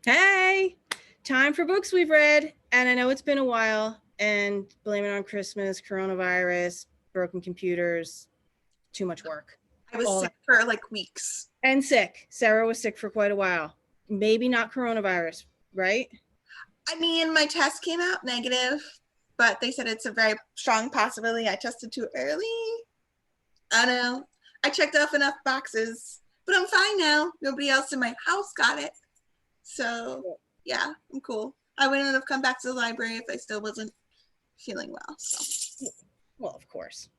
Hey, time for books we've read. And I know it's been a while, and blame it on Christmas, coronavirus, broken computers, too much work. I was All sick that. for like weeks. And sick. Sarah was sick for quite a while. Maybe not coronavirus, right? I mean, my test came out negative, but they said it's a very strong possibility I tested too early. I don't know. I checked off enough boxes, but I'm fine now. Nobody else in my house got it. So, yeah, I'm cool. I wouldn't have come back to the library if I still wasn't feeling well. So. Well, of course.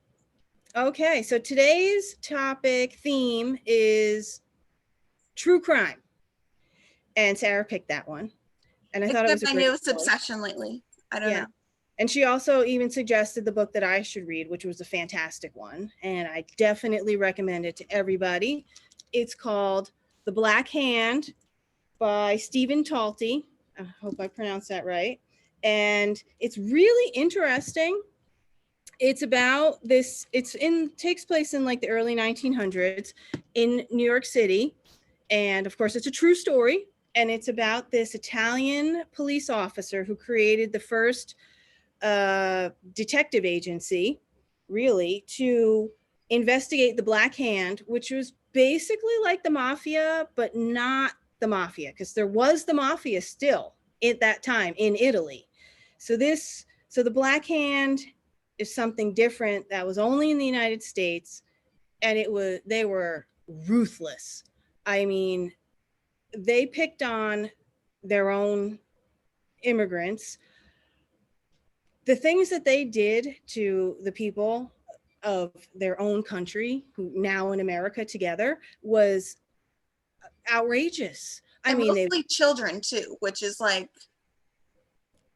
Okay, so today's topic theme is true crime. And Sarah picked that one. And I It's thought it been was a my great newest choice. obsession lately. I don't Yeah. know. And she also even suggested the book that I should read, which was a fantastic one. And I definitely recommend it to everybody. It's called The Black Hand by Stephen Talty. I hope I pronounced that right. And it's really interesting. It's about this, takes place in like the early 1900s in New York City. And of course, it's a true story. And it's about this Italian police officer who created the first detective agency, really, to investigate the Black Hand, which was basically like the mafia, but not the mafia, because there was the mafia still at that time in Italy. So the Black Hand is something different that was only in the United States, and they were ruthless. I mean, they picked on their own immigrants. The things that they did to the people of their own country, who now in America together, was outrageous. I And mean, they mostly children too, which is like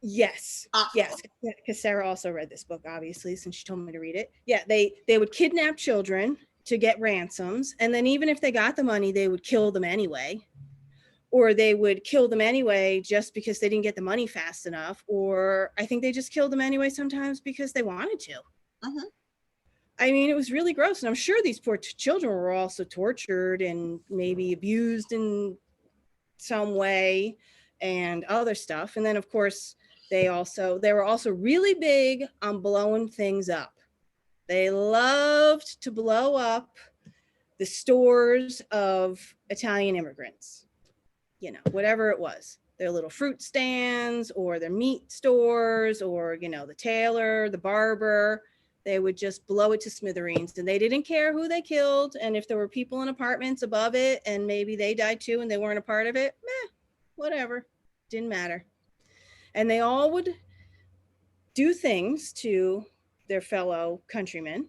yes, awful. yes, because Sarah also read this book, obviously, since she told me to read it. Yeah, they would kidnap children to get ransoms, and then even if they got the money, they would kill them anyway. Or they would kill them anyway just because they didn't get the money fast enough. Or I think they just killed them anyway sometimes because they wanted to. Mm-hmm. I mean, it was really gross. And I'm sure these poor children were also tortured and maybe abused in some way and other stuff. And then, of course, they were also really big on blowing things up. They loved to blow up the stores of Italian immigrants, whatever it was, their little fruit stands or their meat stores or, the tailor, the barber. They would just blow it to smithereens, and they didn't care who they killed. And if there were people in apartments above it and maybe they died too and they weren't a part of it, whatever, didn't matter. And they all would do things to their fellow countrymen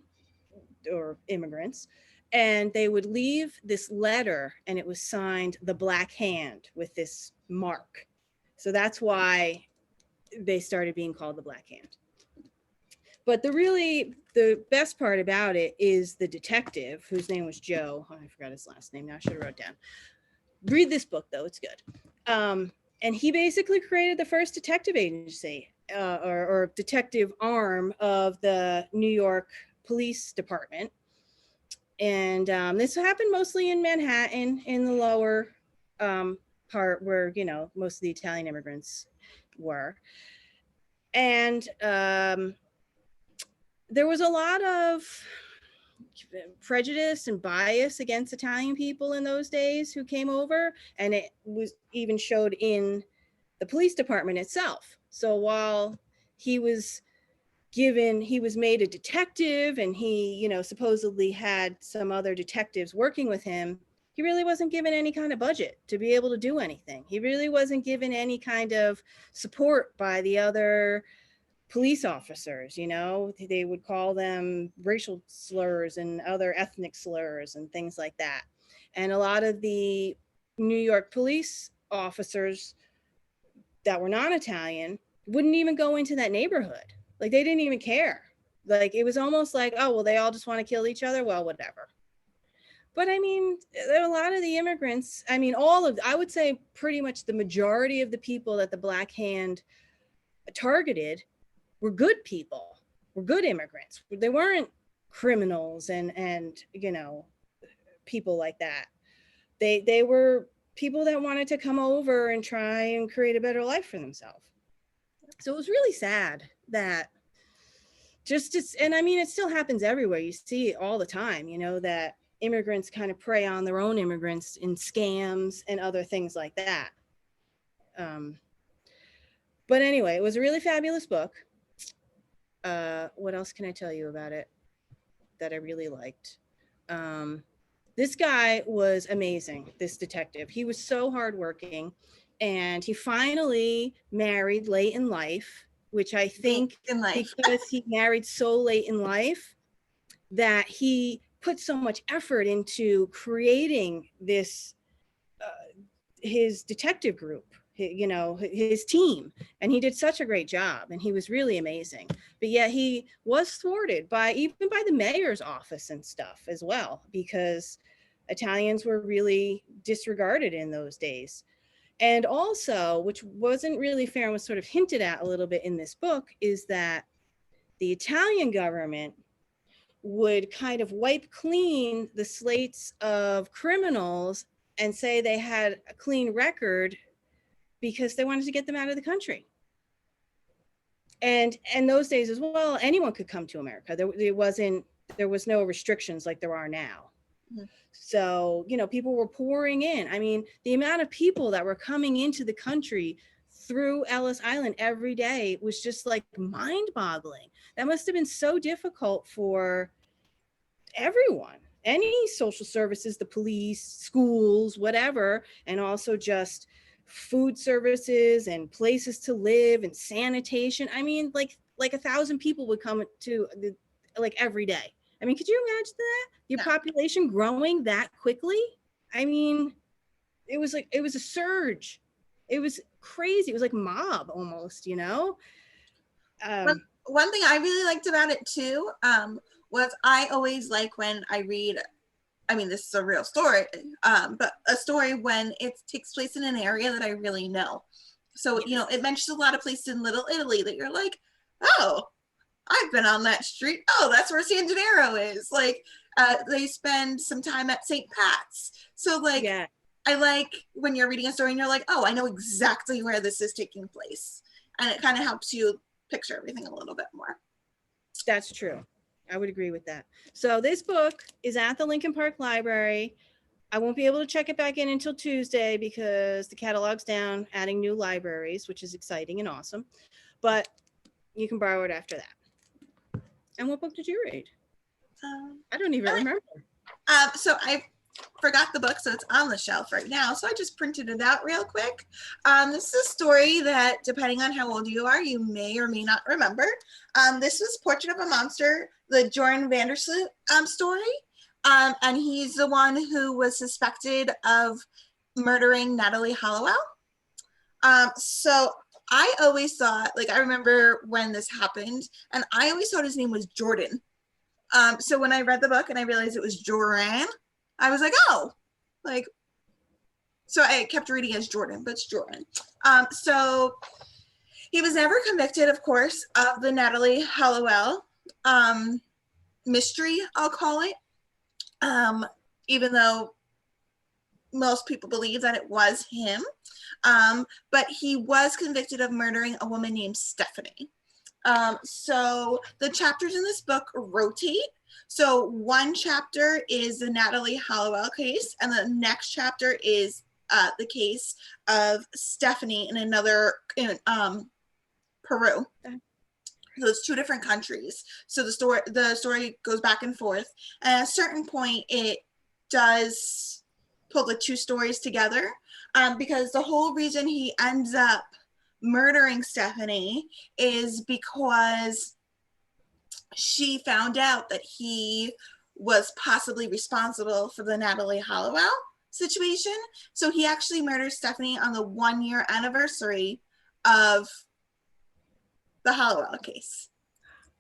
or immigrants, and they would leave this letter, and it was signed the Black Hand with this mark. So that's why they started being called the Black Hand. But the best part about it is the detective, whose name was Joe. Oh, I forgot his last name now. I should have wrote down. Read this book though, it's good. And he basically created the first detective agency, or detective arm of the New York Police Department. And this happened mostly in Manhattan, in the lower part where most of the Italian immigrants were. And there was a lot of prejudice and bias against Italian people in those days who came over, and it was even showed in the police department itself. So while he was made a detective, and he supposedly had some other detectives working with him, he really wasn't given any kind of budget to be able to do anything. He really wasn't given any kind of support by the other police officers. They would call them racial slurs and other ethnic slurs and things like that. And a lot of the New York police officers that were non-Italian wouldn't even go into that neighborhood. Like, they didn't even care. Like, it was almost like, oh, well, they all just want to kill each other. Well, whatever. But I mean, there are a lot of the immigrants. I mean, I would say pretty much the majority of the people that the Black Hand targeted were good people, were good immigrants. They weren't criminals and people like that. They were people that wanted to come over and try and create a better life for themselves. So it was really sad that and I mean, it still happens everywhere. You see it all the time, you know, that immigrants kind of prey on their own immigrants in scams and other things like that. But anyway, it was a really fabulous book. What else can I tell you about it that I really liked? This guy was amazing, this detective. He was so hardworking, and he finally married late in life, which I think because he married so late in life that he put so much effort into creating this, his detective group, you know, his team, and he did such a great job, and he was really amazing. But yet he was thwarted even by the mayor's office and stuff as well, because Italians were really disregarded in those days. And also, which wasn't really fair and was sort of hinted at a little bit in this book, is that the Italian government would kind of wipe clean the slates of criminals and say they had a clean record because they wanted to get them out of the country. And in those days as well, anyone could come to America. There was no restrictions like there are now. Mm-hmm. So, you know, people were pouring in. I mean, the amount of people that were coming into the country through Ellis Island every day was just like mind-boggling. That must have been so difficult for everyone, any social services, the police, schools, whatever, and also just food services and places to live and sanitation. I mean, like 1,000 people would come to every day. I mean, could you imagine that? Your population growing that quickly? I mean, it was a surge. It was crazy. It was like mob almost, you know? One thing I really liked about it too, was I always like when I read, I mean, this is a real story, but a story when it takes place in an area that I really know. So, you know, it mentions a lot of places in Little Italy that you're like, oh, I've been on that street. Oh, that's where San Gennaro is. Like, they spend some time at St. Pat's. So, like, yeah. I like when you're reading a story and you're like, oh, I know exactly where this is taking place. And it kind of helps you picture everything a little bit more. That's true. I would agree with that. So this book is at the Lincoln Park Library. I won't be able to check it back in until Tuesday because the catalog's down, adding new libraries, which is exciting and awesome. But you can borrow it after that. And what book did you read? I don't even remember. So I forgot the book, so it's on the shelf right now. So I just printed it out real quick. This is a story that, depending on how old you are, you may or may not remember. This was Portrait of a Monster, the Joran Vandersloot story. And he's the one who was suspected of murdering Natalee Holloway. So I always thought, like, I remember when this happened, and I always thought his name was Jordan. So when I read the book and I realized it was Joran, I was like, oh, like, so I kept reading as Jordan, but it's Joran. So he was never convicted, of course, of the Natalee Holloway mystery, I'll call it, even though most people believe that it was him. But he was convicted of murdering a woman named Stephanie. So the chapters in this book rotate. So one chapter is the Natalee Holloway case, and the next chapter is the case of Stephanie in Peru. Okay. So it's two different countries. So the story goes back and forth. And at a certain point, it does pull the two stories together, because the whole reason he ends up murdering Stephanie is because she found out that he was possibly responsible for the Natalee Holloway situation. So he actually murdered Stephanie on the 1-year anniversary of the Holloway case,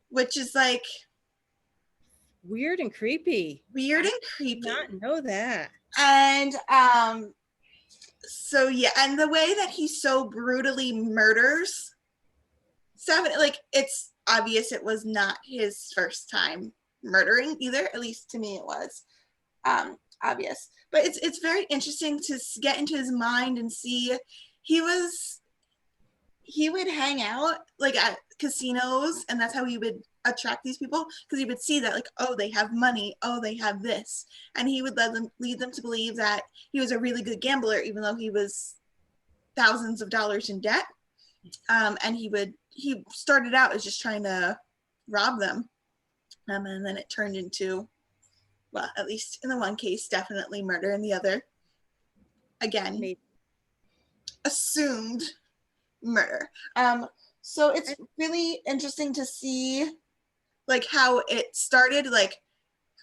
which is like weird and creepy. I did not know that. And so yeah, and the way that he so brutally murders Stephanie, like, it's obvious it was not his first time murdering either. At least to me it was obvious. But it's very interesting to get into his mind and see he would hang out like at casinos, and that's how he would attract these people, because he would see that like, oh, they have money, oh, they have this, and he would lead them to believe that he was a really good gambler, even though he was thousands of dollars in debt. And he started out as just trying to rob them, and then it turned into, well, at least in the one case, definitely murder, and the other, again, maybe assumed murder. So it's really interesting to see like how it started, like,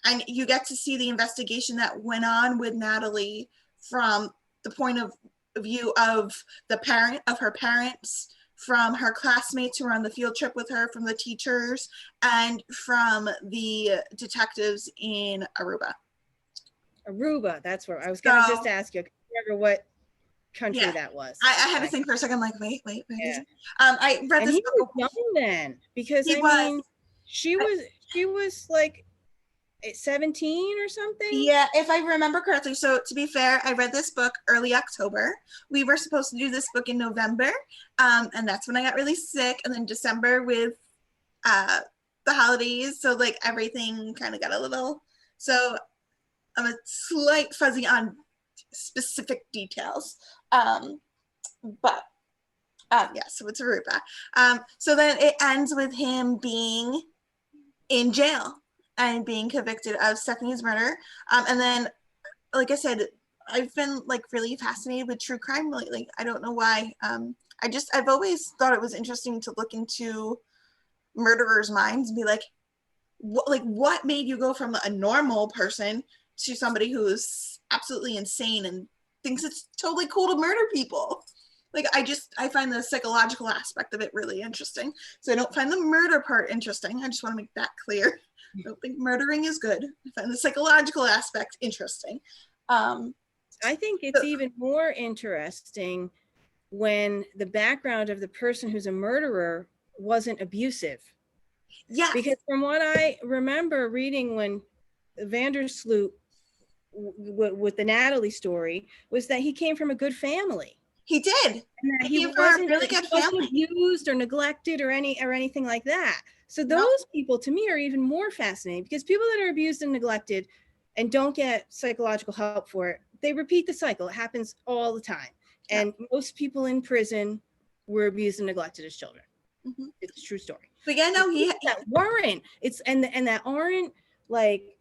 and you get to see the investigation that went on with Natalee from the point of view of her parents, from her classmates who were on the field trip with her, from the teachers, and from the detectives in Aruba. Aruba, that's where I was going to just ask you. I can't remember what country that was. I had to think for a second. I'm like, wait. Yeah. I read this book. He was young then, because mean, she was like 17 or something. Yeah, if I remember correctly. So to be fair, I read this book early October. We were supposed to do this book in November, and that's when I got really sick. And then December with the holidays, so like everything kind of got a little. So I'm a slight fuzzy on specific details. But yeah, so it's Aruba. So then it ends with him being in jail and being convicted of Stephanie's murder. And then, like I said, I've been like really fascinated with true crime lately. I don't know why. I've always thought it was interesting to look into murderers' minds and be like, what made you go from a normal person to somebody who is absolutely insane and thinks it's totally cool to murder people? Like, I find the psychological aspect of it really interesting. So I don't find the murder part interesting. I just want to make that clear. I don't think murdering is good. I find the psychological aspect interesting. I think it's even more interesting when the background of the person who's a murderer wasn't abusive. Yeah. Because from what I remember reading when Vandersloot with the Natalee story was that he came from a good family. He did. And that he wasn't really good family. Abused or neglected or anything like that. So those people to me are even more fascinating, because people that are abused and neglected and don't get psychological help for it, they repeat the cycle. It happens all the time. And most people in prison were abused and neglected as children. Mm-hmm. It's a true story. But yeah, no, that weren't. It's and that aren't like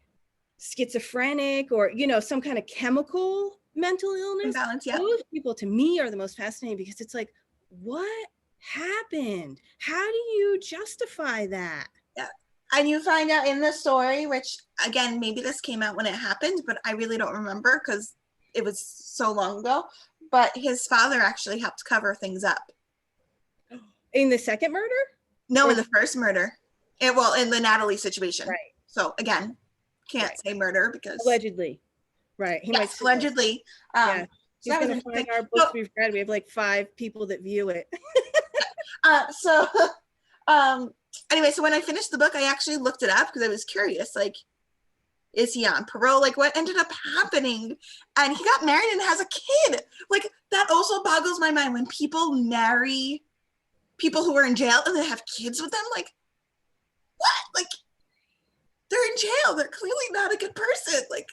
schizophrenic or some kind of chemical mental illness. Imbalance, yeah. Those people to me are the most fascinating, because it's like, what happened? How do you justify that? Yeah. And you find out in the story, which again, maybe this came out when it happened, but I really don't remember because it was so long ago. But his father actually helped cover things up. In the second murder? No, in the first murder. In the Natalee situation. Right. So again, can't say murder because allegedly. Right. He might allegedly. Yeah. He's going to find our books we've read. We have like 5 people that view it. Anyway, so when I finished the book, I actually looked it up because I was curious. Like, is he on parole? Like, what ended up happening? And he got married and has a kid. Like, that also boggles my mind when people marry people who are in jail and they have kids with them. Like, what? Like, they're in jail. They're clearly not a good person. Like,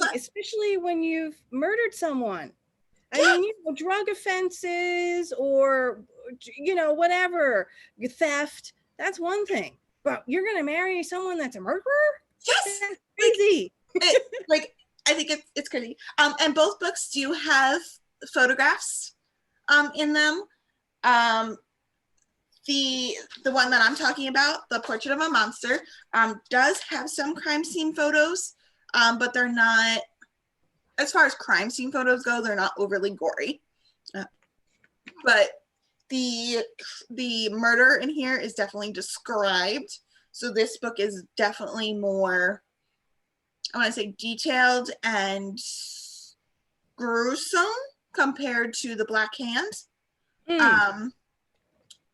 right. Especially when you've murdered someone. I mean, drug offenses or, whatever, theft, that's one thing. But you're going to marry someone that's a murderer? Yes. That's crazy. I think it's crazy. And both books do have photographs in them. The one that I'm talking about, The Portrait of a Monster, does have some crime scene photos, but they're not, as far as crime scene photos go, they're not overly gory. But the murder in here is definitely described. So this book is definitely more, I want to say, detailed and gruesome compared to The Black Hand.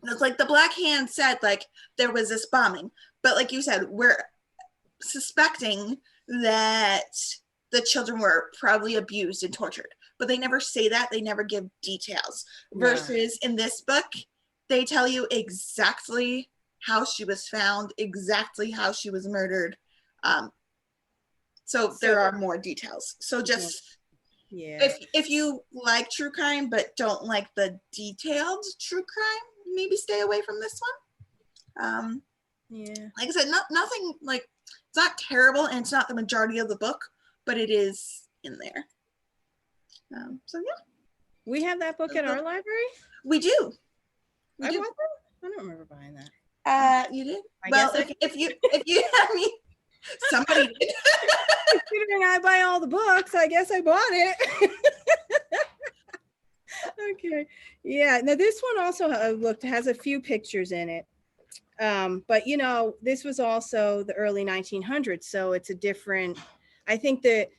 It's like The Black Hand said, like, there was this bombing. But like you said, we're suspecting that the children were probably abused and tortured, but they never say that. They never give details. Versus in this book, they tell you exactly how she was found, exactly how she was murdered. So there are more details. So just if you like true crime but don't like the detailed true crime, maybe stay away from this one. Like I said, nothing like, it's not terrible and it's not the majority of the book, but it is in there. So yeah, we have that book at our library. We do. I bought that? I don't remember buying that. You did? Well, if you I mean, somebody did. Considering I buy all the books, I guess I bought it. Okay. Yeah. Now this one also has a few pictures in it. But you know, this was also the early 1900s, so it's a different, I think that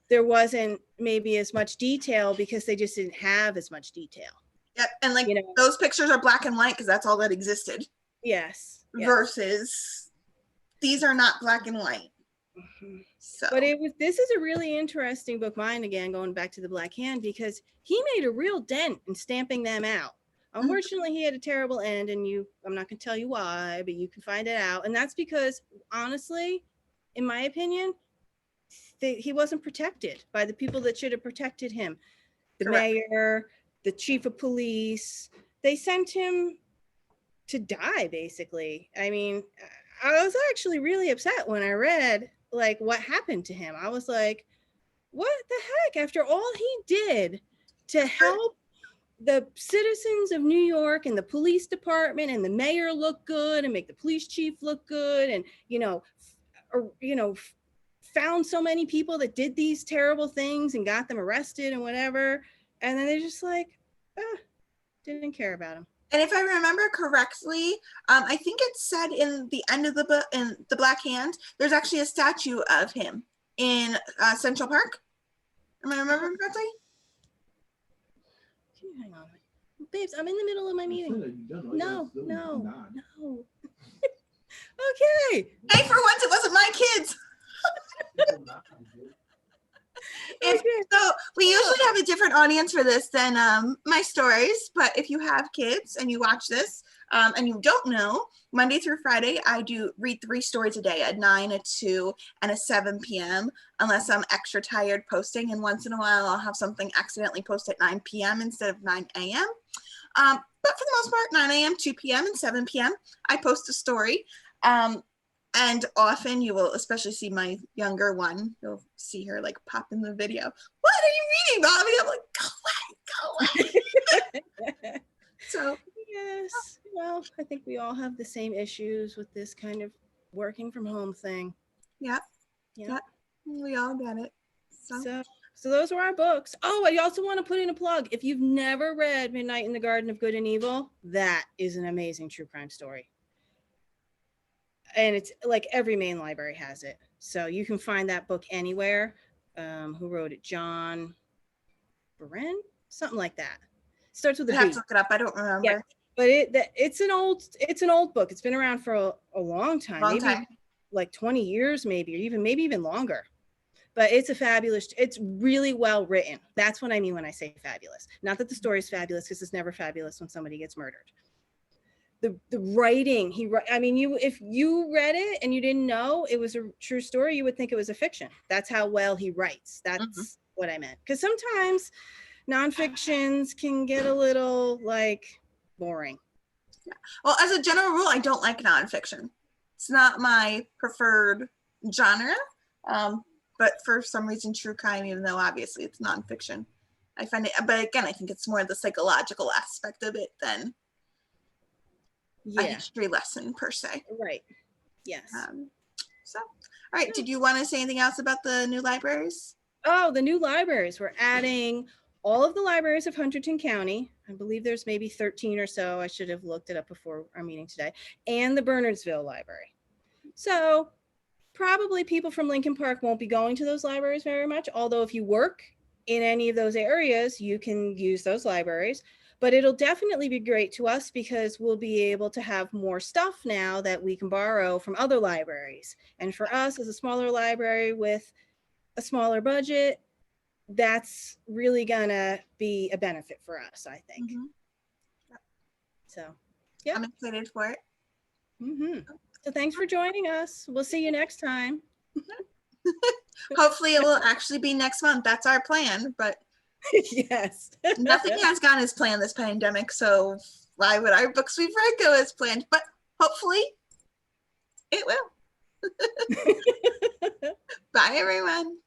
there wasn't maybe as much detail because they just didn't have as much detail. Yep. And like, you know, those pictures are black and white because that's all that existed. Yes. Versus these are not black and white. Mm-hmm. So, but this is a really interesting book. Mine, again, going back to the Black Hand, because he made a real dent in stamping them out. Unfortunately, he had a terrible end, and I'm not going to tell you why, but you can find it out. And that's because, honestly, in my opinion, he wasn't protected by the people that should have protected him. The mayor, the chief of police, they sent him to die, basically. I mean, I was actually really upset when I read, like, what happened to him. I was like, what the heck? After all he did to help the citizens of New York and the police department and the mayor look good and make the police chief look good, and found so many people that did these terrible things and got them arrested and whatever, and then they just like didn't care about him. And if I remember correctly, I think it said in the end of the book, in the Black Hand, there's actually a statue of him in Central Park. Am I remembering correctly? Hang on, babes, I'm in the middle of my meeting. No. Okay. Hey, for once it wasn't my kids. So we usually have a different audience for this than my stories, but if you have kids and you watch this and you don't know, Monday through Friday I do read 3 stories a day, at 9, at 2, and at 7 p.m. unless I'm extra tired posting, and once in a while I'll have something accidentally post at 9 p.m. instead of 9 a.m. But for the most part, 9 a.m., 2 p.m., and 7 p.m. I post a story. And often you will especially see my younger one. You'll see her like pop in the video. What are you reading, Bobby? I'm like, go away. So yes. Well, I think we all have the same issues with this kind of working from home thing. Yep. We all get it. So those are our books. Oh, I also want to put in a plug. If you've never read Midnight in the Garden of Good and Evil, that is an amazing true crime story. And it's like every main library has it. So you can find that book anywhere. Who wrote it? John Beren? Something like that. Starts with a B. I have to look it up. I don't remember. Yeah, but it's an old book. It's been around for a long time. Like 20 years, maybe even longer. But it's it's really well written. That's what I mean when I say fabulous. Not that the story is fabulous, because it's never fabulous when somebody gets murdered. The writing, if you read it and you didn't know it was a true story, you would think it was a fiction. That's how well he writes. That's what I meant. Because sometimes nonfictions can get a little like boring. Yeah. Well, as a general rule, I don't like nonfiction. It's not my preferred genre. But for some reason, true crime, even though obviously it's nonfiction, I find it, but again, I think it's more the psychological aspect of it than a history lesson per se. Right. Yes. So, all right. Did you want to say anything else about the new libraries? Oh, the new libraries. We're adding all of the libraries of Hunterdon County. I believe there's maybe 13 or so. I should have looked it up before our meeting today. And the Bernardsville Library. So probably people from Lincoln Park won't be going to those libraries very much. Although if you work in any of those areas, you can use those libraries. But it'll definitely be great to us because we'll be able to have more stuff now that we can borrow from other libraries. And for us as a smaller library with a smaller budget, that's really gonna be a benefit for us, I think. Mhm. So, yeah. I'm excited for it. So thanks for joining us. We'll see you next time. Hopefully it will actually be next month. That's our plan, but Yes. nothing has gone as planned this pandemic, so why would our books we've read go as planned? But hopefully it will. Bye, everyone.